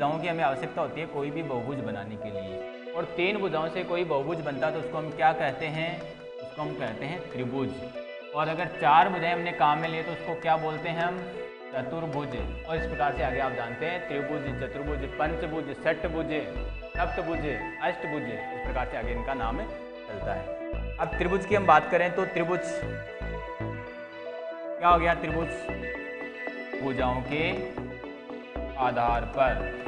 भुजाओं की हमें आवश्यकता होती है कोई भी बहुभुज बनाने के लिए, और 3 भुजाओं से कोई बहुभुज बनता है तो उसको हम क्या कहते हैं, उसको हम कहते हैं त्रिभुज। और अगर 4 भुजाएं हमने काम में लिए तो उसको क्या बोलते हैं हम, चतुर्भुज। और इस प्रकार से आगे आप जानते हैं त्रिभुज, चतुर्भुज, पंचभुज, षटभुज, सप्तभुज, अष्टभुज, इस प्रकार से आगे इनका नाम चलता है। अब त्रिभुज की हम बात करें तो त्रिभुज क्या हो गया, त्रिभुज भुजाओं के आधार पर।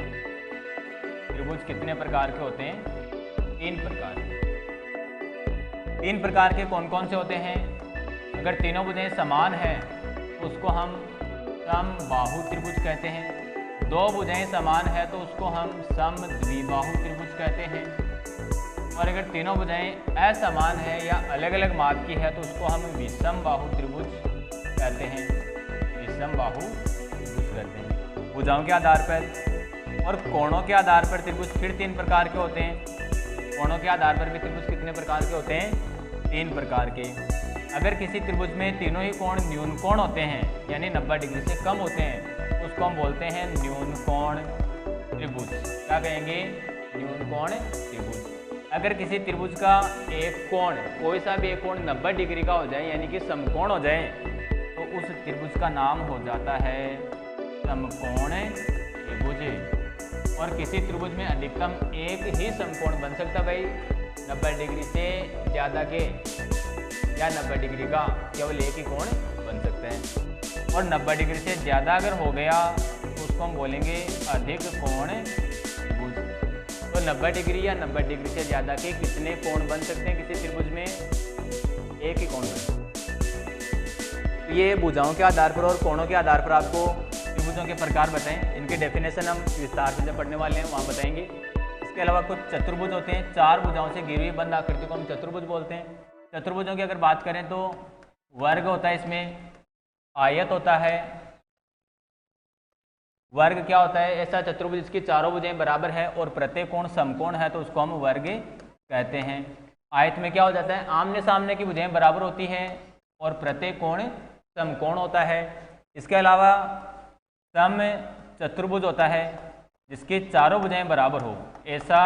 त्रिभुज कितने प्रकार के होते हैं, 3 प्रकार। 3 प्रकार के कौन कौन से होते हैं, अगर तीनों भुजाएं समान हैं तो उसको हम समबाहु त्रिभुज कहते हैं। 2 भुजाएं समान है तो उसको हम समद्विबाहु त्रिभुज कहते हैं। और अगर तीनों भुजाएं असमान है या अलग अलग माप की है तो उसको हम विषमबाहु त्रिभुज कहते हैं, विषमबाहु त्रिभुज कहते हैं। भुजाओं के आधार पर और कोणों के आधार पर त्रिभुज फिर 3 प्रकार के होते हैं। कोणों के आधार पर भी त्रिभुज कितने प्रकार के होते हैं, 3 प्रकार के। अगर किसी त्रिभुज में तीनों ही कोण न्यून कोण होते हैं, यानी 90 डिग्री से कम होते हैं, तो उसको हम बोलते हैं न्यून कोण त्रिभुज। क्या कहेंगे, न्यून कोण त्रिभुज। अगर किसी त्रिभुज का एक कोण, कोई सा भी एक कोण 90 डिग्री का हो जाए, यानी कि समकोण हो जाए, तो उस त्रिभुज का नाम हो जाता है समकोण त्रिभुज। और किसी त्रिभुज में अधिकतम एक ही समकोण बन सकता है भाई, 90 डिग्री से ज़्यादा के या 90 डिग्री का केवल एक ही कोण बन सकता है। और 90 डिग्री से ज़्यादा अगर हो गया तो उसको हम बोलेंगे अधिक कोण त्रिभुज। तो 90 डिग्री या 90 डिग्री से ज़्यादा के कितने कोण बन सकते हैं किसी त्रिभुज में, एक ही कोण बन सकता है। तो ये भुजाओं के आधार पर और कोणों के आधार पर आपको त्रिभुजों के प्रकार बताएं, इनके डेफिनेशन हम विस्तार से जब पढ़ने वाले हैं वहाँ बताएंगे। इसके अलावा कुछ चतुर्भुज होते हैं, 4 भुजाओं से घिरी हुई बंद आकृति को हम चतुर्भुज बोलते हैं। चतुर्भुजों की अगर बात करें तो वर्ग होता है, इसमें आयत होता है। वर्ग क्या होता है, ऐसा चतुर्भुज जिसकी चारों भुजाएं बराबर है और प्रत्येक कोण समकोण है तो उसको हम वर्ग कहते हैं। आयत में क्या हो जाता है, आमने सामने की भुजाएं बराबर होती हैं और प्रत्येक कोण समकोण होता है। इसके अलावा सम चतुर्भुज होता है जिसकी चारों भुजाएं बराबर हो। ऐसा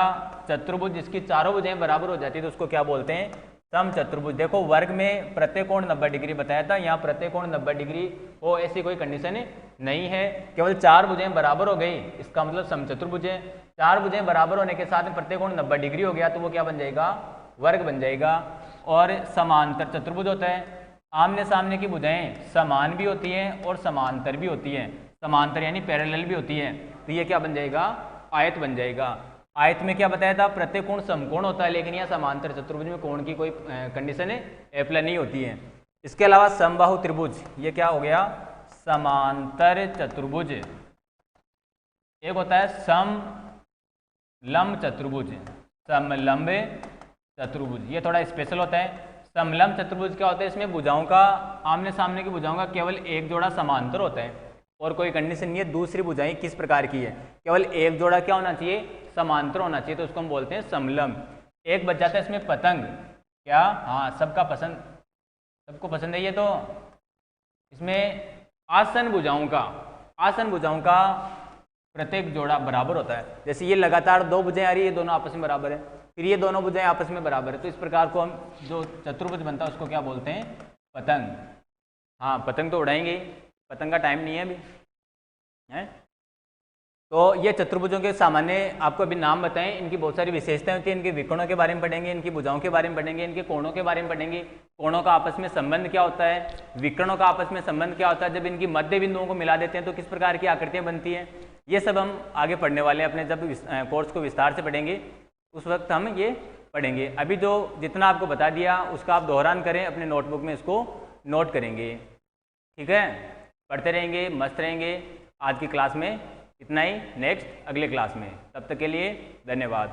चतुर्भुज जिसकी चारों भुजाएं बराबर हो जाती है तो उसको क्या बोलते हैं, सम चतुर्भुज। देखो वर्ग में प्रत्येक कोण 90 डिग्री बताया था, यहाँ प्रत्येक कोण 90 डिग्री हो ऐसी कोई कंडीशन नहीं है, केवल 4 भुजाएं बराबर हो गई, इसका मतलब सम चतुर्भुज है। 4 भुजाएं बराबर होने के साथ में प्रत्येक कोण 90 डिग्री हो गया तो वो क्या बन जाएगा, वर्ग बन जाएगा। और समांतर चतुर्भुज होता है, आमने सामने की भुजाएं समान भी होती हैं और समांतर भी होती हैं, समांतर यानी पैरेलल भी होती है, तो ये क्या बन जाएगा, आयत बन जाएगा। आयत में क्या बताया था, प्रत्येक कोण समकोण होता है, लेकिन यहाँ समांतर चतुर्भुज में कोण की कोई कंडीशन अप्लाई नहीं होती है। इसके अलावा समबाहु त्रिभुज, ये क्या हो गया, समांतर चतुर्भुज। एक होता है समलंब चतुर्भुज, समलंब चतुर्भुज, ये थोड़ा स्पेशल होता है। समलंब चतुर्भुज क्या होता है, इसमें भुजाओं का, आमने सामने की भुजाओं का केवल एक जोड़ा समांतर होता है और कोई कंडीशन नहीं है दूसरी भुजाएं किस प्रकार की है, केवल एक जोड़ा क्या होना चाहिए, समांतर होना चाहिए, तो उसको हम बोलते हैं समलंब। एक बच जाता है इसमें पतंग, क्या, हाँ सबका पसंद, सबको पसंद है ये। तो इसमें आसन भुजाओं का प्रत्येक जोड़ा बराबर होता है। जैसे ये लगातार 2 भुजाएं आ रही है, ये दोनों आपस में बराबर है, फिर ये दोनों भुजाएं आपस में बराबर है, तो इस प्रकार को हम जो चतुर्भुज बनता है उसको क्या बोलते हैं, पतंग। हाँ पतंग तो उड़ाएंगे, पतंग का टाइम नहीं है अभी है। तो ये चतुर्भुजों के सामान्य आपको अभी नाम बताएं, इनकी बहुत सारी विशेषताएं होती हैं, इनके विकर्णों के बारे में पढ़ेंगे, इनकी भुजाओं के बारे में पढ़ेंगे, इनके कोणों के बारे में पढ़ेंगे, कोणों का आपस में संबंध क्या होता है, विकर्णों का आपस में संबंध क्या होता है, जब इनकी मध्य बिंदुओं को मिला देते हैं तो किस प्रकार की आकृतियां बनती हैं, ये सब हम आगे पढ़ने वाले हैं। अपने जब कोर्स को विस्तार से पढ़ेंगे उस वक्त हम ये पढ़ेंगे। अभी जो जितना आपको बता दिया उसका आप दोहरान करें, अपने नोटबुक में इसको नोट करेंगे, ठीक है। पढ़ते रहेंगे, मस्त रहेंगे। आज की क्लास में इतना ही, नेक्स्ट अगले क्लास में, तब तक के लिए धन्यवाद।